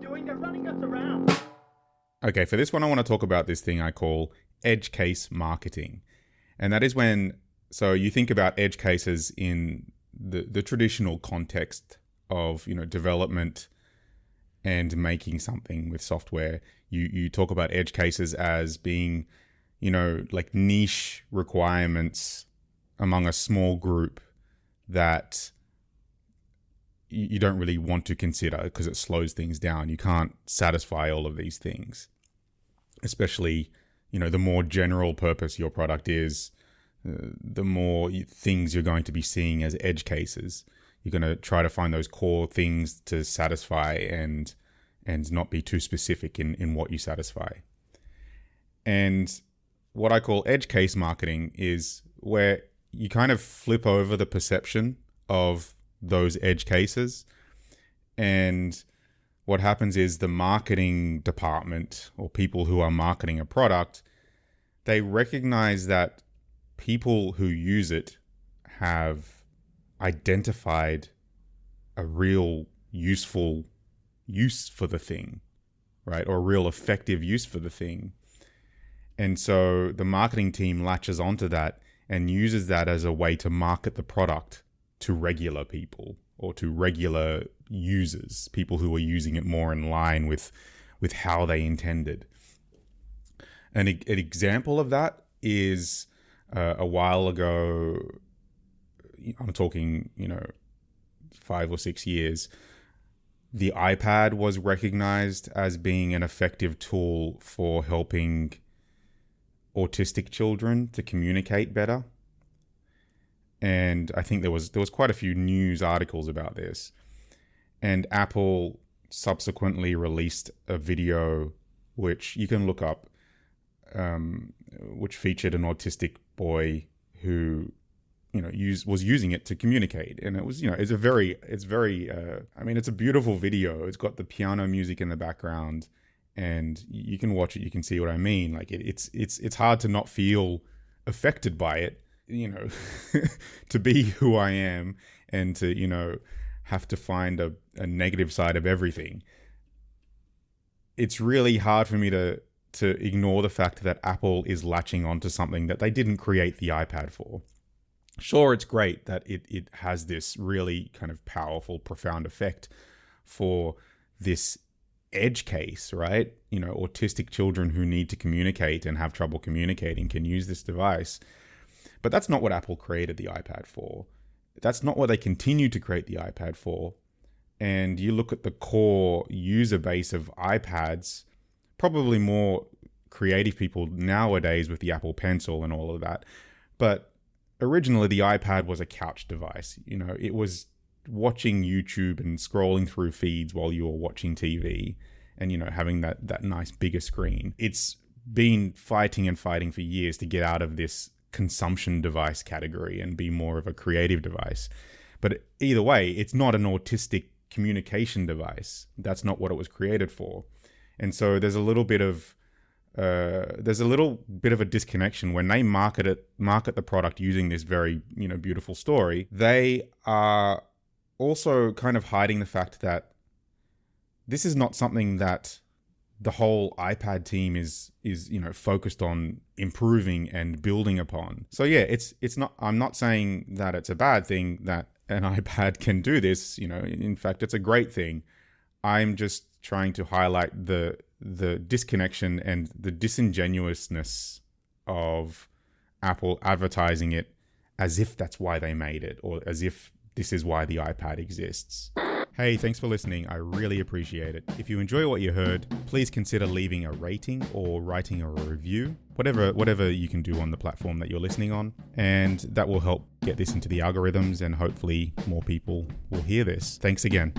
doing? They're running us around. Okay, for this one, I want to talk about this thing I call edge case marketing. And that is when, so you think about edge cases in the traditional context of, development and making something with software. You talk about edge cases as being, like niche requirements among a small group that you don't really want to consider because it slows things down. You can't satisfy all of these things, especially, the more general purpose your product is, the more things you're going to be seeing as edge cases. You're going to try to find those core things to satisfy and not be too specific in what you satisfy. And what I call edge case marketing is where you kind of flip over the perception of those edge cases. And what happens is the marketing department or people who are marketing a product, they recognize that people who use it have identified a real useful use for the thing, right? Or a real effective use for the thing. And so the marketing team latches onto that and uses that as a way to market the product to regular people or to regular users, people who are using it more in line with how they intended. An example of that is a while ago, I'm talking, 5 or 6 years, the iPad was recognized as being an effective tool for helping autistic children to communicate better. And I think there was quite a few news articles about this. And Apple subsequently released a video, which you can look up, which featured an autistic boy who, was using it to communicate. And it was, it's a beautiful video. It's got the piano music in the background, and you can watch it. You can see what I mean. Like it's hard to not feel affected by it. To be who I am and to, have to find a negative side of everything. It's really hard for me to ignore the fact that Apple is latching onto something that they didn't create the iPad for. Sure, it's great that it has this really kind of powerful, profound effect for this edge case, right? Autistic children who need to communicate and have trouble communicating can use this device. But that's not what Apple created the iPad for. That's not what they continue to create the iPad for. And you look at the core user base of iPads, probably more creative people nowadays with the Apple Pencil and all of that. But originally the iPad was a couch device. It was watching YouTube and scrolling through feeds while you were watching TV and, having that nice bigger screen. It's been fighting for years to get out of this consumption device category and be more of a creative device. But either way, it's not an autistic communication device. That's not what it was created for. And so there's a little bit of a disconnection when they market the product using this very, beautiful story. They are also kind of hiding the fact that this is not something that the whole iPad team is focused on improving and building upon. So yeah, it's not. I'm not saying that it's a bad thing that an iPad can do this. In fact, it's a great thing. I'm just trying to highlight the disconnection and the disingenuousness of Apple advertising it as if that's why they made it, or as if this is why the iPad exists. Hey, thanks for listening. I really appreciate it. If you enjoy what you heard, please consider leaving a rating or writing a review, whatever you can do on the platform that you're listening on. And that will help get this into the algorithms, and hopefully more people will hear this. Thanks again.